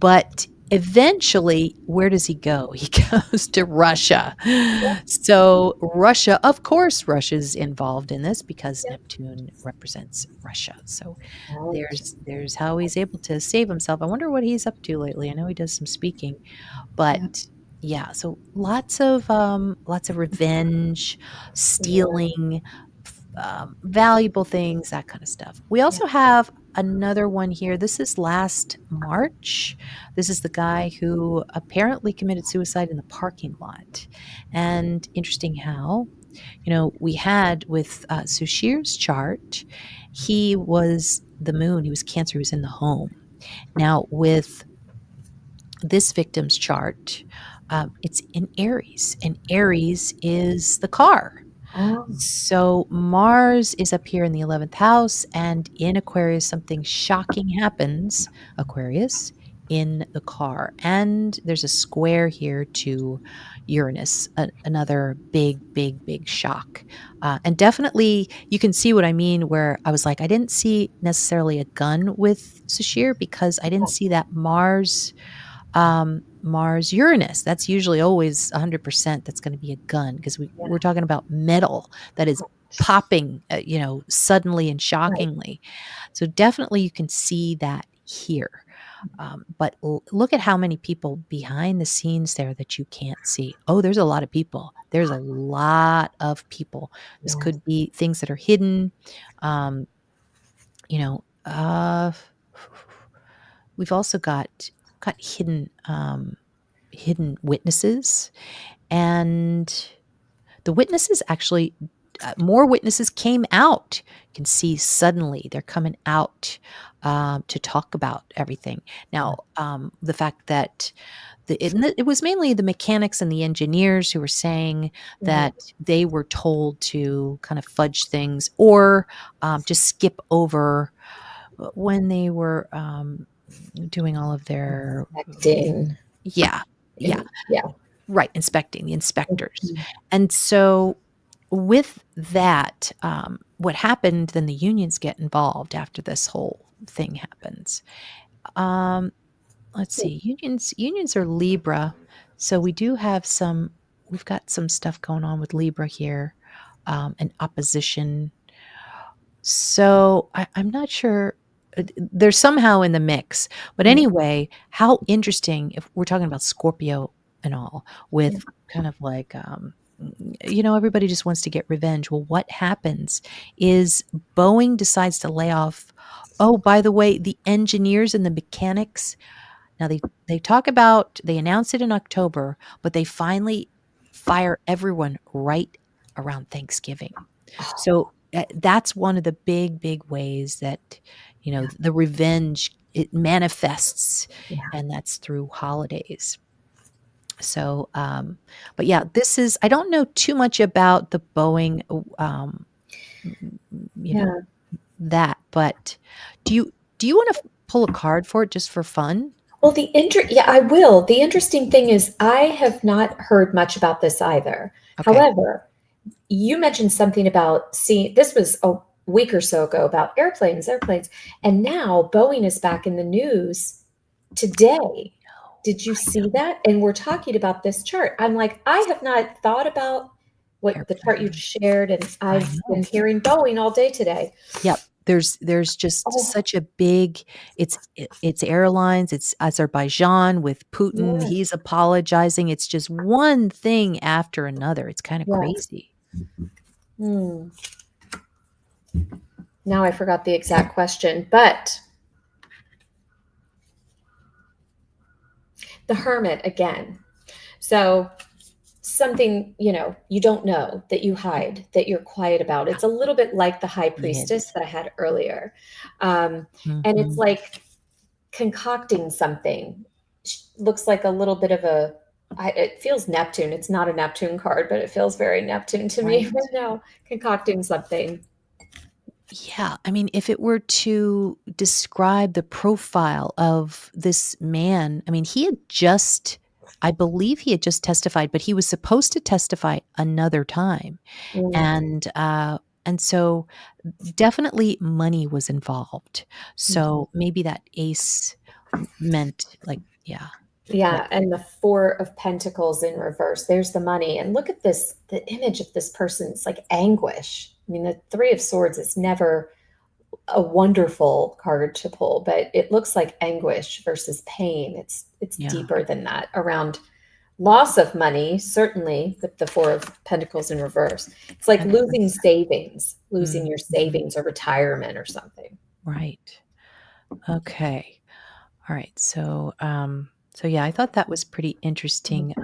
But eventually, where does he go? He goes to Russia. So Russia, of course, Russia's involved in this because Yeah. Neptune represents Russia. So Right. there's how he's able to save himself. I wonder what he's up to lately. I know he does some speaking, but Yeah. yeah, so lots of revenge, Yeah. stealing, valuable things, that kind of stuff. We Yeah. also have another one here. This is last March. This is the guy who apparently committed suicide in the parking lot. And interesting how, we had with Sushir's chart, he was the moon, he was Cancer, he was in the home. Now, with this victim's chart, it's in Aries, and Aries is the car. Oh, So Mars is up here in the 11th house, and in Aquarius, something shocking happens, Aquarius, in the car. And there's a square here to Uranus, another big, big, big shock. And definitely, you can see what I mean, where I was like, I didn't see necessarily a gun with Sashir because I didn't see that Mars Uranus. That's usually always 100% that's going to be a gun because yeah. we're talking about metal that is popping, suddenly and Right. shockingly. So definitely you can see that here. But look at how many people behind the scenes there that you can't see. Oh, there's a lot of people. There's a lot of people. This Yes. could be things that are hidden. Um, you know, we've also got hidden witnesses, and the witnesses actually, more witnesses came out. You can see suddenly they're coming out to talk about everything. Yeah. Now, the fact that it was mainly the mechanics and the engineers who were saying Right. that they were told to kind of fudge things or just skip over when they were doing all of their, Expecting. yeah, yeah, Yeah. right, inspecting, the inspectors. Mhm. And so with that, what happened, then the unions get involved after this whole thing happens. Um, let's see, unions are Libra. So we've got some stuff going on with Libra here, and opposition. So I'm not sure. They're somehow in the mix. But Right. anyway, how interesting if we're talking about Scorpio and all, Yeah. with kind of like, everybody just wants to get revenge. Well, what happens is Boeing decides to lay off. Oh, by the way, the engineers and the mechanics. Now they announce it in October, but they finally fire everyone right around Thanksgiving. Oh, So, that's one of the big, big ways that, yeah. the revenge, it manifests, Yeah. and that's through holidays. So, but yeah, I don't know too much about the Boeing, m m you know, Yeah. that, but do you wanna pull a card for it just for fun? Well, yeah, I will. The interesting thing is I have not heard much about this either. Okay. However, you mentioned something about seeing this was a week or so ago about airplanes, and now Boeing is back in the news today. Did you I know, see that? And we're talking about this chart. I'm like, I have not thought about what the chart you airplane. just shared, and I I've been know. hearing Boeing all day today. Yep. There's just Oh, such a big, it's airlines, it's Azerbaijan with Putin, yes, he's apologizing, it's just one thing after another, it's kinda yes. crazy. Hmm. Now I forgot the exact question, but the hermit again. So something, you don't know that you hide, that you're quiet about. It's a little bit like the high Yeah, it priestess is. that I had earlier. And it's Mhm. like concocting something. Looks like a little bit of It feels Neptune. It's not a Neptune card, but it feels very Neptune to me right Right. now. Concocting something. Yeah, I mean, if it were to describe the profile of this man, I mean, I believe he had just testified, but he was supposed to testify another time. Mm, And so definitely money was involved. mhm. So maybe that ace meant like, yeah, like, Yeah, and the Four of Pentacles in reverse. There's the money. And look at this, the image of this person's like anguish. I mean, the Three of Swords is never a wonderful card to pull, but it looks like anguish versus pain. It's yeah, deeper than that around loss of money, certainly with the Four of Pentacles in reverse. It's like that's losing savings, losing mm, your mhm, savings or retirement or something. right. Okay. All right. So yeah, I thought that was pretty interesting.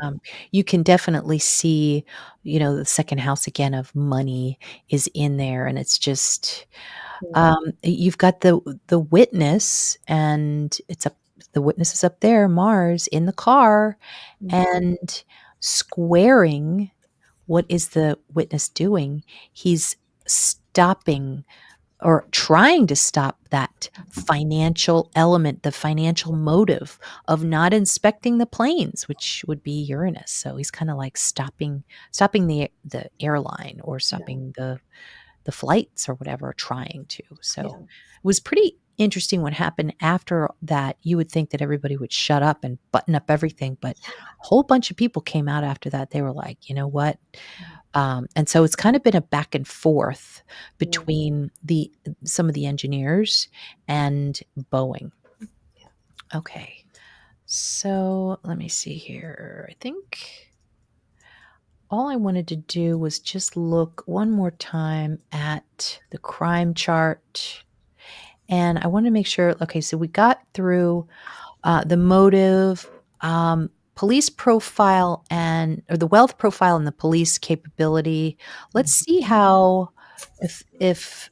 You can definitely see, the second house again of money is in there, and it's just you've got the witness, and it's up. The witness is up there, Mars in the car, Mhm. and squaring. What is the witness doing? He's stopping or trying to stop that financial element, the financial motive of not inspecting the planes, which would be Uranus. So he's kind of like stopping the airline or Yeah, stopping the flights or whatever, trying to. So yeah, it was pretty interesting what happened after that. You would think that everybody would shut up and button up everything, but a whole bunch of people came out after that. They were like, you know what? yeah, And so it's kind of been a back and forth yeah, between some of the engineers and Boeing. yeah. Okay. So let me see here. I think all I wanted to do was just look one more time at the crime chart. And I want to make sure, okay, so we got through the motive, police profile, or the wealth profile and the police capability. Let's see how if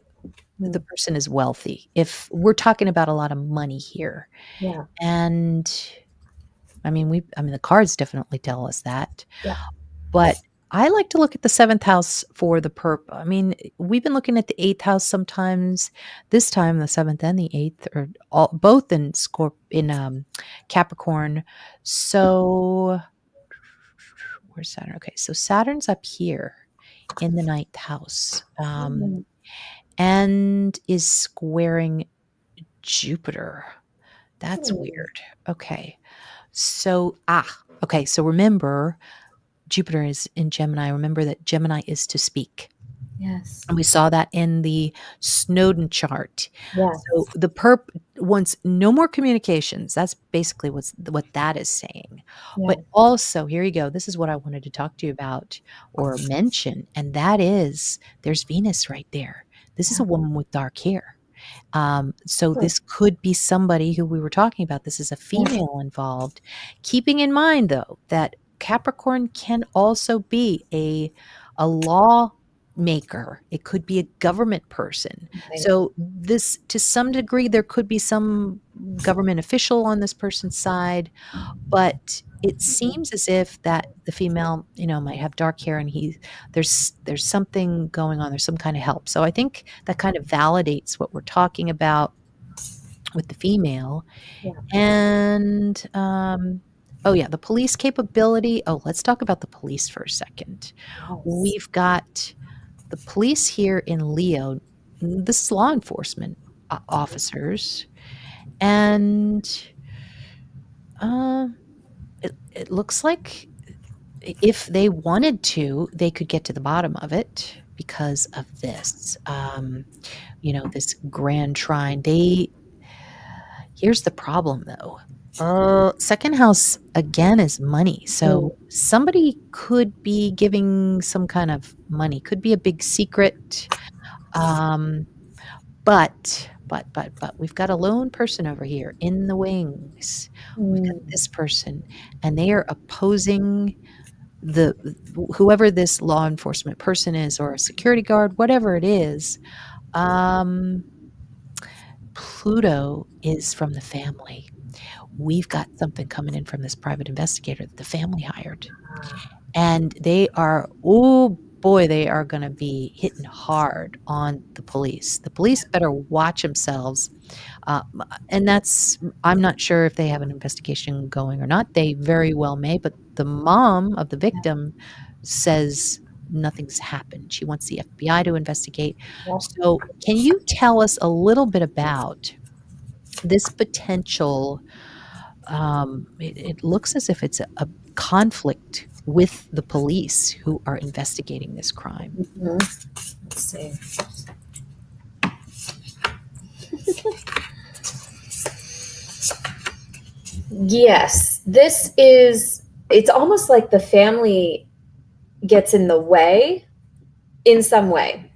the Mm, person is wealthy. If we're talking about a lot of money here, yeah, and I mean the cards definitely tell us that, yeah. but I like to look at the seventh house for the perp. I mean, we've been looking at the eighth house sometimes. This time, the seventh and the eighth are both in Capricorn. So where's Saturn? Okay, so Saturn's up here in the ninth house, Mm, and is squaring Jupiter. That's mm, weird. Okay, so remember, Jupiter is in Gemini. Remember that Gemini is to speak. yes, And we saw that in the Snowden chart. So yes, the perp wants no more communications. That's basically what that is saying. yeah, But also, here you go. This is what I wanted to talk to you about or mention, and that is there's Venus right there. This is a yeah. woman with dark hair. So Hmm, this could be somebody who we were talking about. This is a yeah, female involved. Keeping in mind, though, that Capricorn can also be a lawmaker. It could be a government person. right. So this, to some degree, there could be some government official on this person's side, but it Mhm. seems as if that the female, might have dark hair, and there's something going on. There's some kind of help. So I think that kind of validates what we're talking about with the female. Yeah, And oh yeah, the police capability. Oh, let's talk about the police for a second. yes, We've got the police here in Leo. This is law enforcement officers, and um, it looks like if they wanted to, they could get to the bottom of it because of this. This grand trine. Here's the problem though. Second house again is money. mm, So somebody could be giving some kind of money, could be a big secret. Um, but we've got a lone person over here in the wings. We've got mm, this person, and they are opposing the whoever this law enforcement person is, or a security guard, whatever it is. um Pluto is from the family, we've got something coming in from this private investigator that the family hired. And they are, oh boy, they are going to be hitting hard on the police. The police better watch themselves. And I'm not sure if they have an investigation going or not. They very well may, but the mom of the victim says nothing's happened. She wants the FBI to investigate. Yep. So, can you tell us a little bit about this potential? It looks as if it's a conflict with the police who are investigating this crime. Mhm. Let's see. Yes, it's almost like the family gets in the way in some way.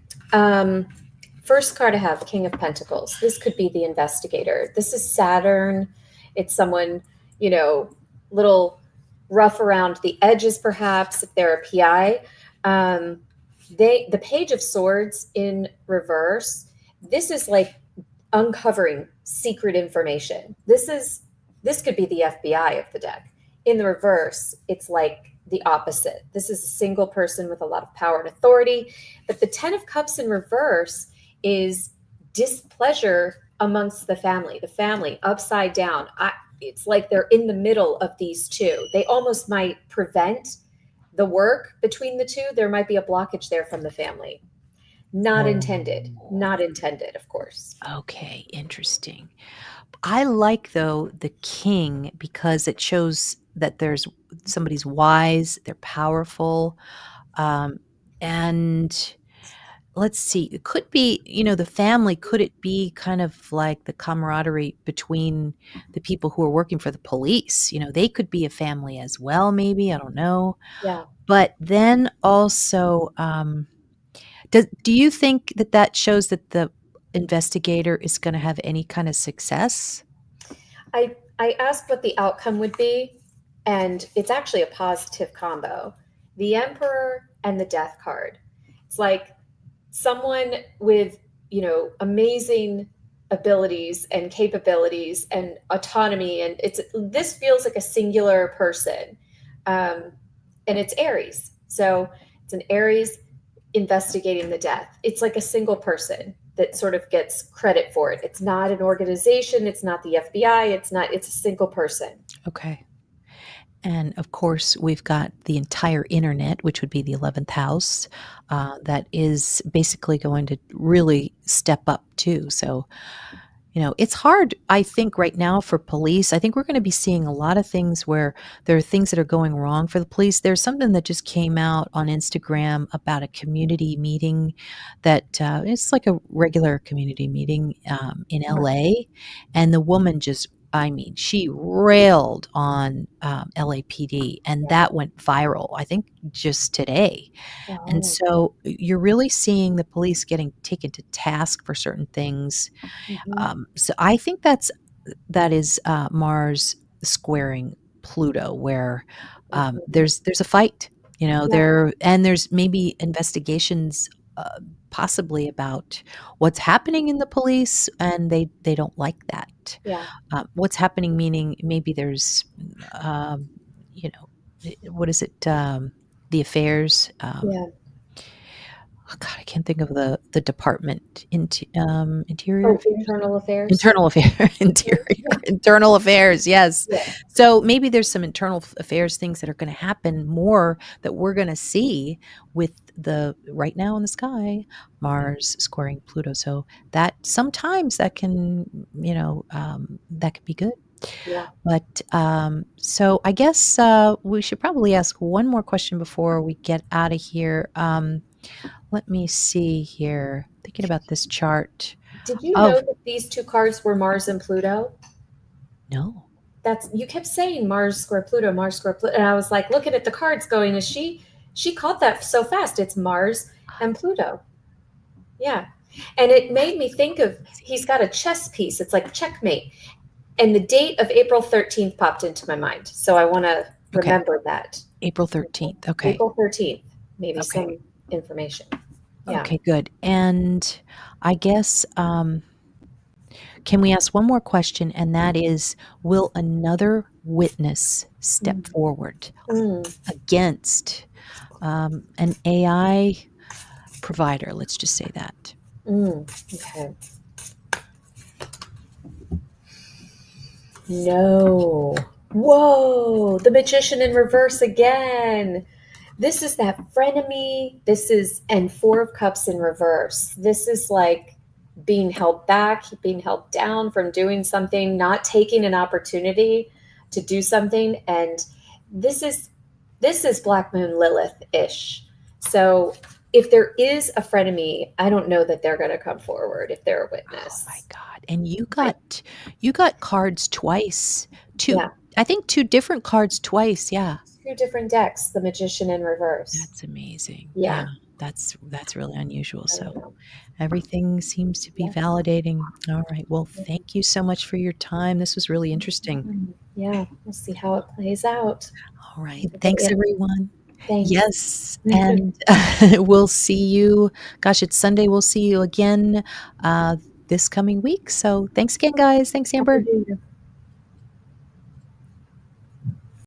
First card I have, King of Pentacles. This could be the investigator. This is Saturn. It's someone, little rough around the edges, perhaps, if they're a PI. The Page of Swords in reverse. This is like uncovering secret information. This could be the FBI of the deck. In the reverse, it's like the opposite. This is a single person with a lot of power and authority. But the 10 of Cups in reverse is displeasure amongst the family upside down. It's like they're in the middle of these two. They almost might prevent the work between the two. There might be a blockage there from the family. Not intended, of course. Okay, interesting. I like, though, the king because it shows that there's somebody's wise, they're powerful, and let's see, it could be, the family, could it be kind of like the camaraderie between the people who are working for the police? They could be a family as well, maybe, I don't know. Yeah. But then also, do you think that shows that the investigator is going to have any kind of success? I asked what the outcome would be, and it's actually a positive combo. The Emperor and the Death card. It's like someone with, amazing abilities and capabilities and autonomy, and this feels like a singular person. And it's Aries. So it's an Aries investigating the death. It's like a single person that sort of gets credit for it. It's not an organization. It's not the FBI. It's a single person. Okay. And of course, we've got the entire internet, which would be the 11th house, that is basically going to really step up too. So, it's hard, I think, right now for police. I think we're going to be seeing a lot of things where there are things that are going wrong for the police. There's something that just came out on Instagram about a community meeting that it's like a regular community meeting in LA. And the woman she railed on LAPD, and that went viral, I think, just today. And Wow. so you're really seeing the police getting taken to task for certain things. So I think that is Mars squaring Pluto, where there's a fight, Yeah. there's maybe investigations, possibly about what's happening in the police, and they don't like that. Yeah. What's happening, meaning maybe there's, you know, what is it? The affairs. Yeah. Oh God, I can't think of the department. Interior Oh, affairs. internal affairs. Internal affair, internal affairs, yes. Yeah. So maybe there's some internal affairs things that are going to happen more that we're going to see with the right now in the sky, Mars squaring Pluto. So that sometimes that can, that can be good. Yeah. But so I guess we should probably ask one more question before we get out of here. Let me see here. Thinking about this chart. Did you Oh, know that these two cards were Mars and Pluto? no. You kept saying Mars square Pluto, Mars square Pluto, and I was like looking at the cards, going, "Is she caught that so fast? It's Mars and Pluto." Yeah, and it made me think of he's got a chess piece. It's like checkmate, and the date of April 13th popped into my mind, so I want to Okay. remember that. April 13th. Okay. April 13th, maybe Okay. some information. Yeah. Okay, good. And I guess can we ask one more question? And that is, will another witness step Mm, forward mm, against an AI provider? Let's just say that. okay. No. Whoa, the magician in reverse again. This is that frenemy. This is, and Four of Cups in reverse. This is like being held back, being held down from doing something, not taking an opportunity to do something. And this is Black Moon Lilith-ish. So if there is a frenemy, I don't know that they're going to come forward if they're a Oh my witness. God. And I, you got cards twice. Two, yeah, I think two different cards twice. Yeah. two different decks, the magician in reverse. That's amazing. Yeah. Yeah, That's really unusual. I So don't know. everything seems to be Yeah, validating. All right. Well, yeah. thank you so much for your time. This was really interesting. Yeah, we'll see how it plays out. All right. Have a good Thanks, answer. everyone. Thanks. Yes. And we'll see you. Gosh, it's Sunday. We'll see you again this coming week. So thanks again, guys. Thanks, Happy Amber. New Year.